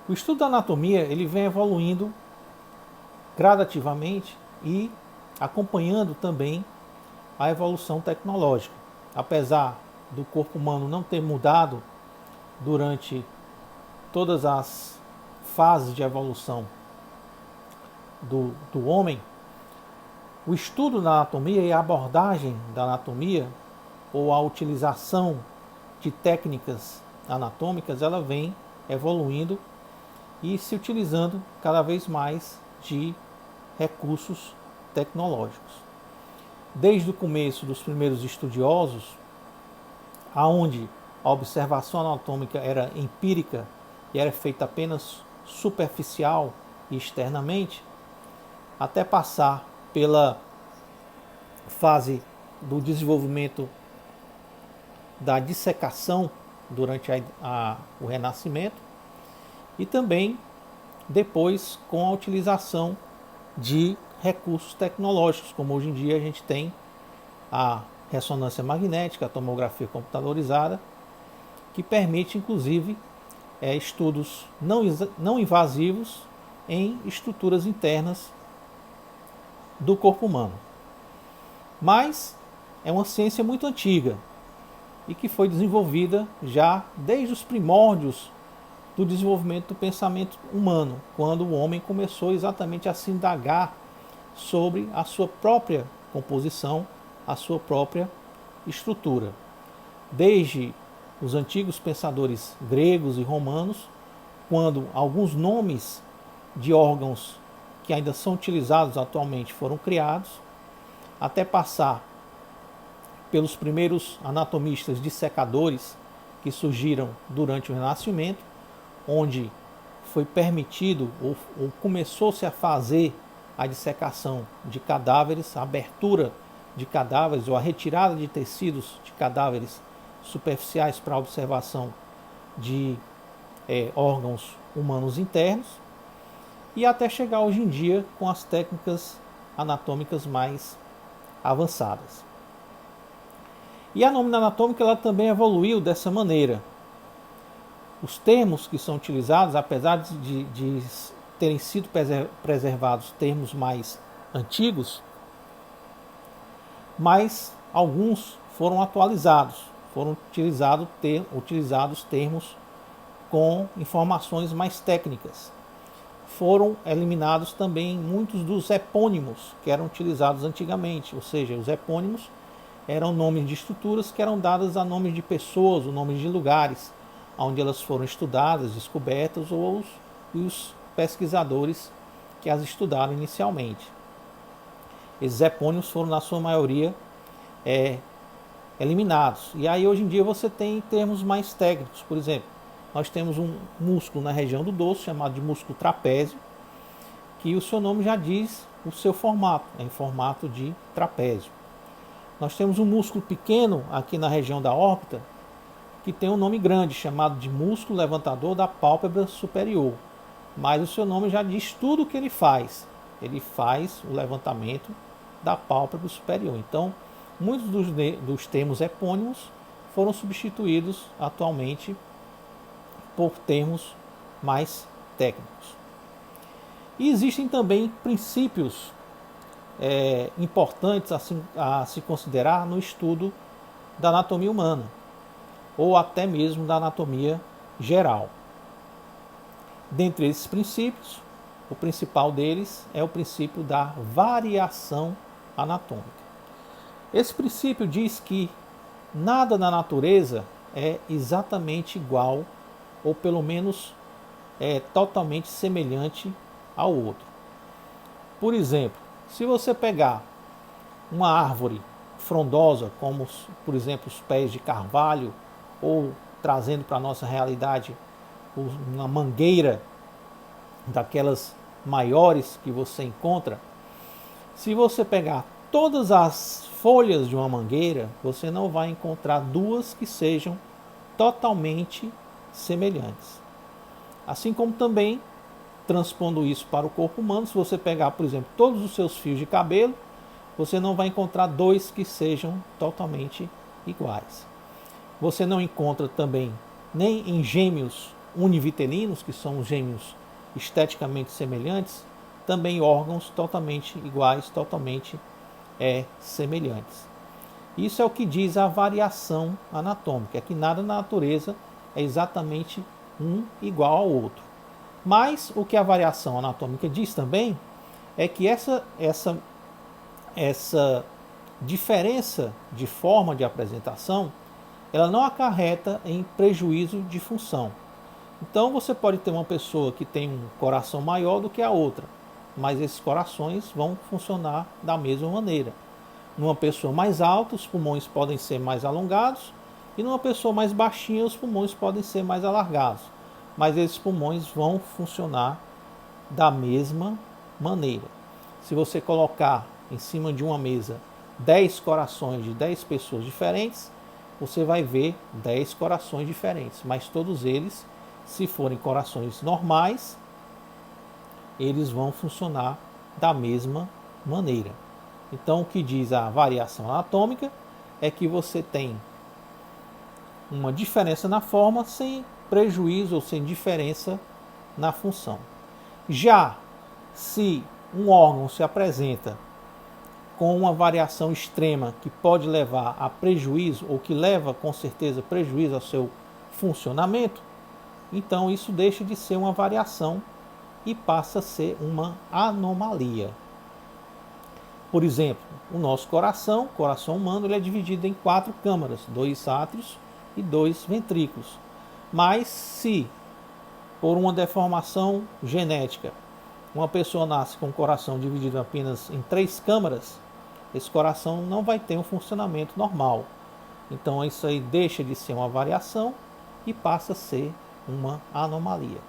O estudo da anatomia ele vem evoluindo gradativamente e acompanhando também a evolução tecnológica. Apesar do corpo humano não ter mudado durante todas as fases de evolução do homem, o estudo da anatomia e a abordagem da anatomia, ou a utilização de técnicas anatômicas, ela vem evoluindo e se utilizando cada vez mais de recursos tecnológicos. Desde o começo dos primeiros estudiosos, aonde a observação anatômica era empírica e era feita apenas superficial e externamente, até passar pela fase do desenvolvimento da dissecação durante o Renascimento e também depois com a utilização de recursos tecnológicos, como hoje em dia a gente tem a ressonância magnética, a tomografia computadorizada, que permite inclusive estudos não invasivos em estruturas internas do corpo humano. Mas é uma ciência muito antiga e que foi desenvolvida já desde os primórdios do desenvolvimento do pensamento humano, quando o homem começou exatamente a se indagar sobre a sua própria composição, a sua própria estrutura. Desde os antigos pensadores gregos e romanos, quando alguns nomes de órgãos que ainda são utilizados atualmente foram criados, até passar pelos primeiros anatomistas dissecadores que surgiram durante o Renascimento, onde foi permitido ou começou-se a fazer a dissecação de cadáveres, a abertura de cadáveres ou a retirada de tecidos de cadáveres superficiais para observação de órgãos humanos internos, e até chegar hoje em dia com as técnicas anatômicas mais avançadas. E a nómina anatômica ela também evoluiu dessa maneira. Os termos que são utilizados, apesar de terem sido preservados termos mais antigos, mas alguns foram atualizados, foram utilizados termos com informações mais técnicas. Foram eliminados também muitos dos epônimos que eram utilizados antigamente, ou seja, os epônimos eram nomes de estruturas que eram dadas a nomes de pessoas, ou nomes de lugares onde elas foram estudadas, descobertas, ou os pesquisadores que as estudaram inicialmente. Esses epônimos foram, na sua maioria, eliminados. E aí, hoje em dia, você tem termos mais técnicos. Por exemplo, nós temos um músculo na região do dorso, chamado de músculo trapézio, que o seu nome já diz o seu formato, é em formato de trapézio. Nós temos um músculo pequeno aqui na região da órbita, que tem um nome grande, chamado de músculo levantador da pálpebra superior. Mas o seu nome já diz tudo o que ele faz. Ele faz o levantamento da pálpebra superior. Então, muitos dos termos epônimos foram substituídos atualmente por termos mais técnicos. E existem também princípios importantes a se considerar no estudo da anatomia humana, ou até mesmo da anatomia geral. Dentre esses princípios, o principal deles é o princípio da variação anatômica. Esse princípio diz que nada na natureza é exatamente igual, ou pelo menos é totalmente semelhante ao outro. Por exemplo, se você pegar uma árvore frondosa, como por exemplo os pés de carvalho, ou trazendo para a nossa realidade uma mangueira daquelas maiores que você encontra, se você pegar todas as folhas de uma mangueira, você não vai encontrar duas que sejam totalmente semelhantes. Assim como também, transpondo isso para o corpo humano, se você pegar, por exemplo, todos os seus fios de cabelo, você não vai encontrar dois que sejam totalmente iguais. Você não encontra também nem em gêmeos univitelinos, que são os gêmeos esteticamente semelhantes, também órgãos totalmente iguais, totalmente semelhantes. Isso é o que diz a variação anatômica, é que nada na natureza é exatamente um igual ao outro. Mas o que a variação anatômica diz também é que essa diferença de forma de apresentação, ela não acarreta em prejuízo de função. Então você pode ter uma pessoa que tem um coração maior do que a outra, mas esses corações vão funcionar da mesma maneira. Numa pessoa mais alta, os pulmões podem ser mais alongados, e numa pessoa mais baixinha, os pulmões podem ser mais alargados. Mas esses pulmões vão funcionar da mesma maneira. Se você colocar em cima de uma mesa 10 corações de 10 pessoas diferentes, você vai ver 10 corações diferentes, mas todos eles, se forem corações normais, eles vão funcionar da mesma maneira. Então, o que diz a variação anatômica é que você tem uma diferença na forma sem prejuízo ou sem diferença na função. Já se um órgão se apresenta com uma variação extrema que pode levar a prejuízo, ou que leva com certeza prejuízo ao seu funcionamento, então isso deixa de ser uma variação e passa a ser uma anomalia. Por exemplo, o nosso coração humano, ele é dividido em 4 câmaras, 2 átrios e 2 ventrículos. Mas se, por uma deformação genética, uma pessoa nasce com o coração dividido apenas em 3 câmaras, esse coração não vai ter um funcionamento normal. Então isso aí deixa de ser uma variação e passa a ser uma anomalia.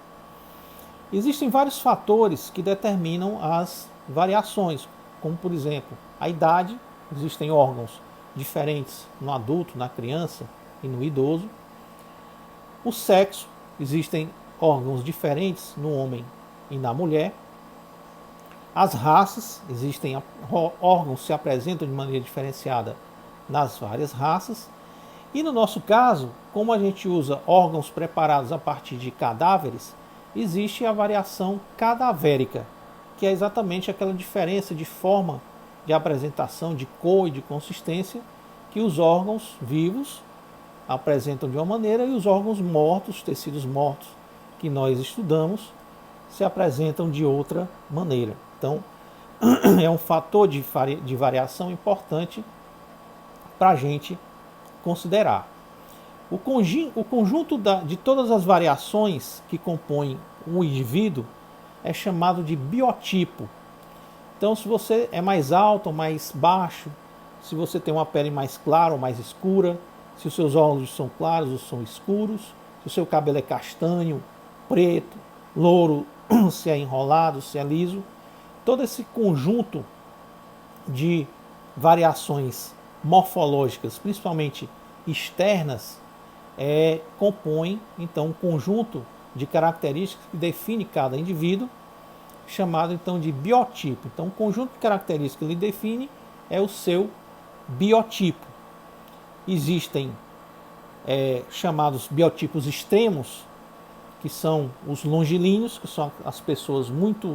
Existem vários fatores que determinam as variações, como por exemplo, a idade. Existem órgãos diferentes no adulto, na criança e no idoso. O sexo, existem órgãos diferentes no homem e na mulher. As raças, existem órgãos que se apresentam de maneira diferenciada nas várias raças. E no nosso caso, como a gente usa órgãos preparados a partir de cadáveres, existe a variação cadavérica, que é exatamente aquela diferença de forma de apresentação, de cor e de consistência que os órgãos vivos apresentam de uma maneira e os órgãos mortos, tecidos mortos que nós estudamos, se apresentam de outra maneira. Então, é um fator de variação importante para a gente considerar. O conjunto de todas as variações que compõem um indivíduo é chamado de biotipo. Então, se você é mais alto ou mais baixo, se você tem uma pele mais clara ou mais escura, se os seus olhos são claros ou são escuros, se o seu cabelo é castanho, preto, louro, se é enrolado, se é liso, todo esse conjunto de variações morfológicas, principalmente externas, compõe então um conjunto de características que define cada indivíduo, chamado então de biotipo. Então, o conjunto de características que ele define é o seu biotipo. Existem chamados biotipos extremos, que são os longilíneos, que são as pessoas muito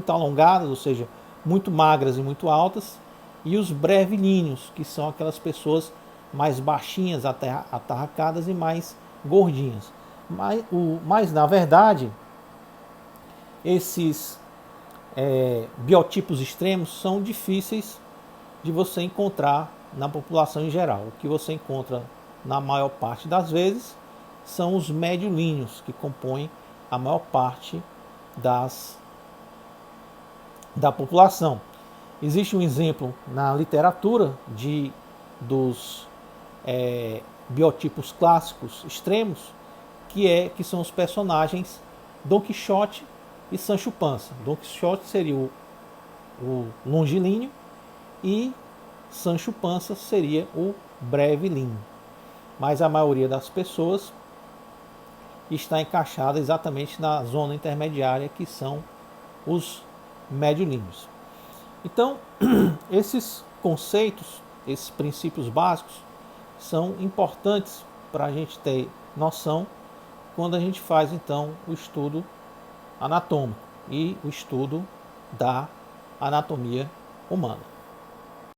alongadas, ou seja, muito magras e muito altas, e os brevilíneos, que são aquelas pessoas mais baixinhas, atarracadas e mais gordinhas. Mas na verdade, esses biotipos extremos são difíceis de você encontrar na população em geral. O que você encontra na maior parte das vezes são os mediolíneos, que compõem a maior parte da população. Existe um exemplo na literatura dos biotipos clássicos extremos, que são os personagens Dom Quixote e Sancho Panza. Dom Quixote seria o longilíneo e Sancho Panza seria o brevilíneo. Mas a maioria das pessoas está encaixada exatamente na zona intermediária, que são os mediolíneos. Então, esses conceitos, esses princípios básicos, são importantes para a gente ter noção quando a gente faz então o estudo anatômico e o estudo da anatomia humana.